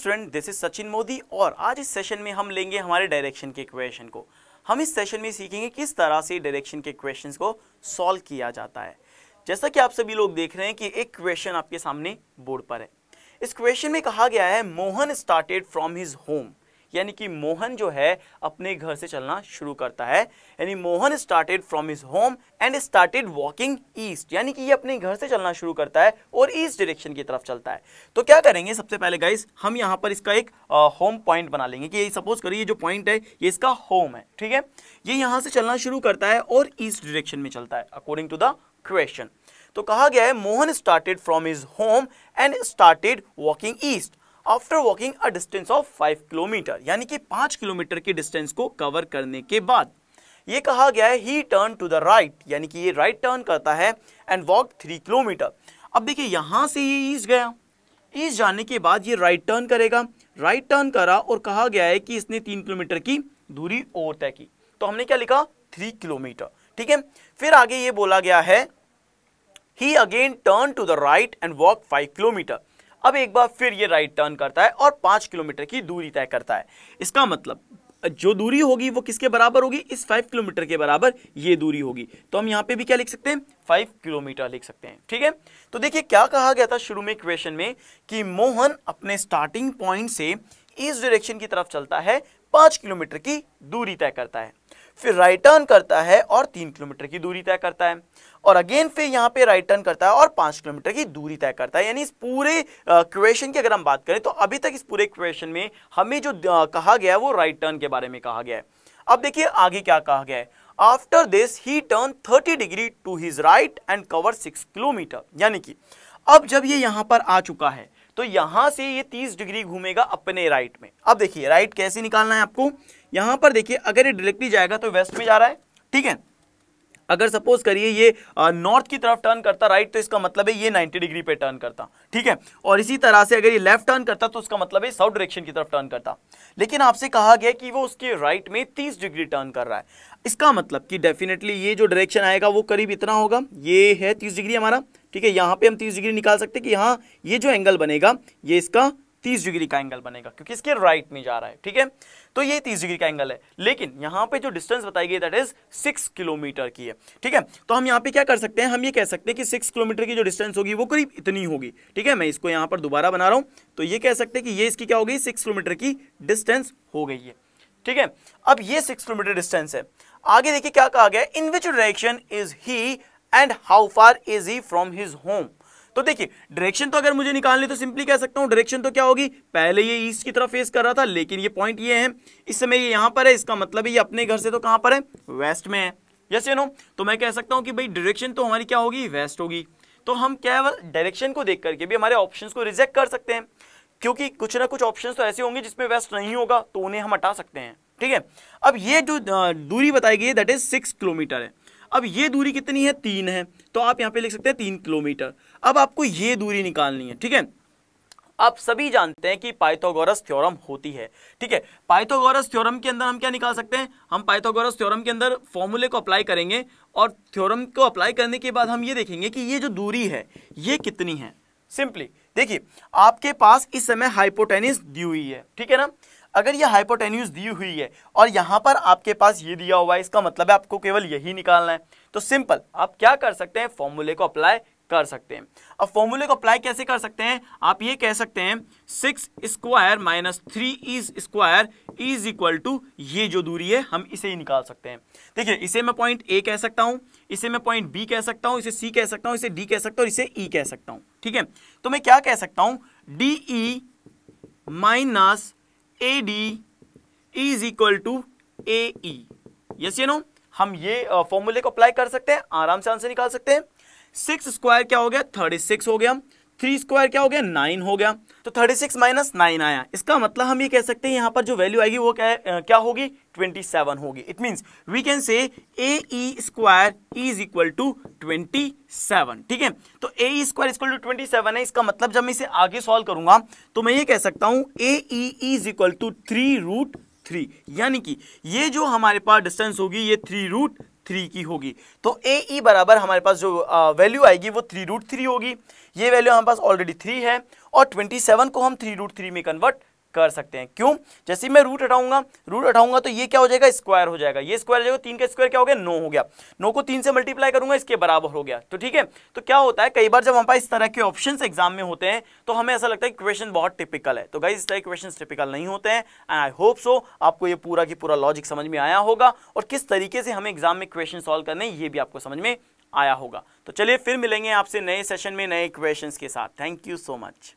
Student, this is Sachin Modi और आज इस सेशन में हम लेंगे हमारे डायरेक्शन के इक्वेशन को। हम इस सेशन में सीखेंगे किस तरह से डायरेक्शन के इक्वेशंस को सॉल्व किया जाता है। जैसा कि आप सभी लोग देख रहे हैं कि एक क्वेश्चन आपके सामने बोर्ड पर है। इस क्वेश्चन में कहा गया है Mohan started from his home, यानी कि मोहन जो है अपने घर से चलना शुरू करता है। यानी Mohan started from his home and started walking east, यानी कि ये अपने घर से चलना शुरू करता है और ईस्ट डायरेक्शन की तरफ चलता है। तो क्या करेंगे, सबसे पहले गाइस हम यहाँ पर इसका एक होम पॉइंट बना लेंगे कि सपोज करिए जो पॉइंट है ये इसका होम है, ठीक है। ये यहाँ से चलना शुरू करता है और ईस्ट डायरेक्शन में चलता है अकॉर्डिंग टू द क्वेश्चन। तो कहा गया है Mohan started from his home and started walking east after walking a distance of 5 kilometre, यानी कि 5 किलोमीटर के डिस्टेंस को कवर करने के बाद ये कहा गया है he turn to the right, यानी कि ये राइट टर्न करता है एंड वॉक 3 किलोमीटर। अब देखिए यहां से ये ईस्ट गया, ईस्ट जाने के बाद ये राइट टर्न करेगा, राइट टर्न करा और कहा गया है कि इसने 3 किलोमीटर की दूरी और तय की। तो हमने क्या लिखा, 3 किलोमीटर, ठीक है। फिर आगे ये बोला गया है he again turn to the right and walk 5 kilometre. अब एक बार फिर ये राइट टर्न करता है और 5 किलोमीटर की दूरी तय करता है। इसका मतलब जो दूरी होगी वो किसके बराबर होगी, इस 5 किलोमीटर के बराबर ये दूरी होगी। तो हम यहाँ पे भी क्या लिख सकते हैं, 5 किलोमीटर लिख सकते हैं, ठीक है। तो देखिए क्या कहा गया था शुरू में क्वेश्चन में कि मोहन अपने स्टार्टिंग पॉइंट से ईस्ट डायरेक्शन की तरफ चलता है, 5 किलोमीटर की दूरी तय करता है, फिर राइट टर्न करता है और 3 किलोमीटर की दूरी तय करता है, और अगेन फिर यहाँ पे राइट टर्न करता है और 5 किलोमीटर की दूरी तय करता है। यानी इस पूरे क्वेश्चन की अगर हम बात करें तो अभी तक इस पूरे क्वेश्चन में हमें जो कहा गया है वो राइट टर्न के बारे में कहा गया है। अब देखिए आगे क्या कहा गया है, after this he turn 30 degree to his right and cover 6 kilometre, यानी कि अब जब ये यहाँ पर आ चुका है तो यहां से ये 30 डिग्री घूमेगा अपने राइट में। अब देखिए राइट कैसे निकालना है आपको, यहां पर देखिए अगर ये डायरेक्टली जाएगा तो वेस्ट में जा रहा है, ठीक है। अगर सपोज करिए ये नॉर्थ की तरफ टर्न करता राइट, तो इसका मतलब है ये 90 डिग्री पे टर्न करता, ठीक है। और इसी तरह से अगर ये लेफ्ट टर्न करता तो उसका मतलब है साउथ डायरेक्शन की तरफ टर्न करता। लेकिन आपसे कहा गया कि वो उसके राइट में 30 डिग्री टर्न कर रहा है। इसका मतलब कि डेफिनेटली ये जो डायरेक्शन आएगा वो करीब इतना होगा, ये है 30 डिग्री हमारा, ठीक है। यहाँ पे हम 30 डिग्री निकाल सकते हैं कि हाँ ये जो एंगल बनेगा ये इसका 30 डिग्री का एंगल बनेगा क्योंकि इसके राइट में जा रहा है, ठीक है। तो ये 30 डिग्री का एंगल है, लेकिन यहाँ पे जो डिस्टेंस बताई गई दैट इज 6 किलोमीटर की है, ठीक है। तो हम यहाँ पे क्या कर सकते हैं, हम ये कह सकते हैं कि 6 किलोमीटर की जो डिस्टेंस होगी वो करीब इतनी होगी, ठीक है। मैं इसको यहाँ पर दोबारा बना रहा हूँ, तो ये कह सकते हैं कि ये इसकी क्या हो गई, 6 किलोमीटर की डिस्टेंस हो गई है, ठीक है। अब ये 6 किलोमीटर डिस्टेंस है। आगे देखिए क्या कहा गया, in which direction is he and how far is he from his home. तो देखिए डायरेक्शन तो अगर मुझे निकालनी तो सिंपली कह सकता हूं डायरेक्शन तो क्या होगी, पहले ये ईस्ट की तरफ फेस कर रहा था, लेकिन ये पॉइंट ये है, इस समय ये यहां पर है, इसका मतलब है ये अपने घर से तो कहां पर है, वेस्ट में है, यस या नो। तो मैं कह सकता हूं कि भाई डायरेक्शन तो हमारी क्या होगी, वेस्ट होगी। तो हम केवल डायरेक्शन को देख करके भी हमारे ऑप्शंस को रिजेक्ट कर सकते हैं, क्योंकि कुछ ना कुछ ऑप्शंस तो ऐसे होंगे जिसमें वेस्ट नहीं होगा, तो उन्हें हम हटा सकते हैं, ठीक है। अब ये जो दूरी बताई गई है दैट इज 6 किलोमीटर है। अब ये दूरी कितनी है, 3 है, तो आप यहां पे लिख सकते हैं 3 किलोमीटर। अब आपको ये दूरी निकालनी है, ठीक है। आप सभी जानते हैं कि पाइथागोरस थ्योरम होती है, ठीक है। पाइथागोरस थ्योरम के अंदर हम क्या निकाल सकते हैं, हम पाइथागोरस थ्योरम के अंदर फॉर्मूले को अप्लाई करेंगे और थ्योरम को अप्लाई करने के बाद हम ये देखेंगे कि ये जो दूरी है ये कितनी है। सिंपली देखिए आपके पास इस समय हाइपोटेन्यूज दी हुई है, ठीक है ना। अगर ये हाइपोटेन्यूज दी हुई है और यहां पर आपके पास ये दिया हुआ है, इसका मतलब है आपको केवल यही निकालना है। तो सिंपल आप क्या कर सकते हैं, फॉर्मूले को अप्लाई कर सकते हैं। अब फॉर्मूले को अप्लाई कैसे कर सकते हैं, आप ये कह सकते हैं 6 square minus 3 is square is equal to ये जो दूरी है हम इसे ही निकाल सकते हैं। देखिए इसे मैं पॉइंट ए कह सकता हूं, इसे मैं पॉइंट बी कह सकता हूं, इसे सी कह सकता हूं, इसे डी कह सकता हूं, इसे ई कह सकता हूं, ठीक है। तो मैं क्या कह सकता हूं, D E minus A D is equal to A E, yes या नो। हम ये फॉर्मूले को अप्लाई कर सकते हैं, आराम से आंसर निकाल सकते हैं। 6 स्क्वायर क्या हो गया, 36 हो गया, 3 स्क्वायर क्या हो गया, 9 हो गया, तो 36 माइनस 9 आया। इसका मतलब हम ये कह सकते हैं यहाँ पर जो वैल्यू आएगी वो क्या होगी, 27 होगी। It means we can say A E square is equal to 27, ठीक है। तो A E square equal to 27 है, इसका मतलब जब मैं इसे आगे सॉल्व करूंगा तो मैं ये कह सकता हूं ए ई इज इक्वल टू 3√3, यानी कि ये जो हमारे पास डिस्टेंस होगी ये 3√3 की होगी। तो ए ई बराबर हमारे पास जो वैल्यू आएगी वो 3√3 होगी। ये वैल्यू हमारे पास ऑलरेडी 3 है और 27 को हम 3√3 में कन्वर्ट कर सकते हैं। क्यों? जैसे मैं रूट हटाऊंगा तो ये क्या हो जाएगा, स्क्वायर हो जाएगा, ये स्क्वायर हो जाएगा, 3 का स्क्वायर क्या हो गया, 9 हो गया, 9 को 3 से मल्टीप्लाई करूंगा इसके बराबर हो गया। तो ठीक है, तो क्या होता है कई बार जब हमारे पास इस तरह के ऑप्शंस एग्जाम में होते हैं तो हमें ऐसा लगता है क्वेश्चन बहुत टिपिकल है। तो गाइस इस तरह के क्वेश्चंस टिपिकल नहीं होते हैं एंड आई होप सो आपको ये पूरा की पूरा लॉजिक समझ में आया होगा और किस तरीके से हमें एग्जाम में क्वेश्चन सॉल्व करने ये भी आपको समझ में आया होगा। तो चलिए फिर मिलेंगे आपसे नए सेशन में नए क्वेश्चंस के साथ। Thank you so much.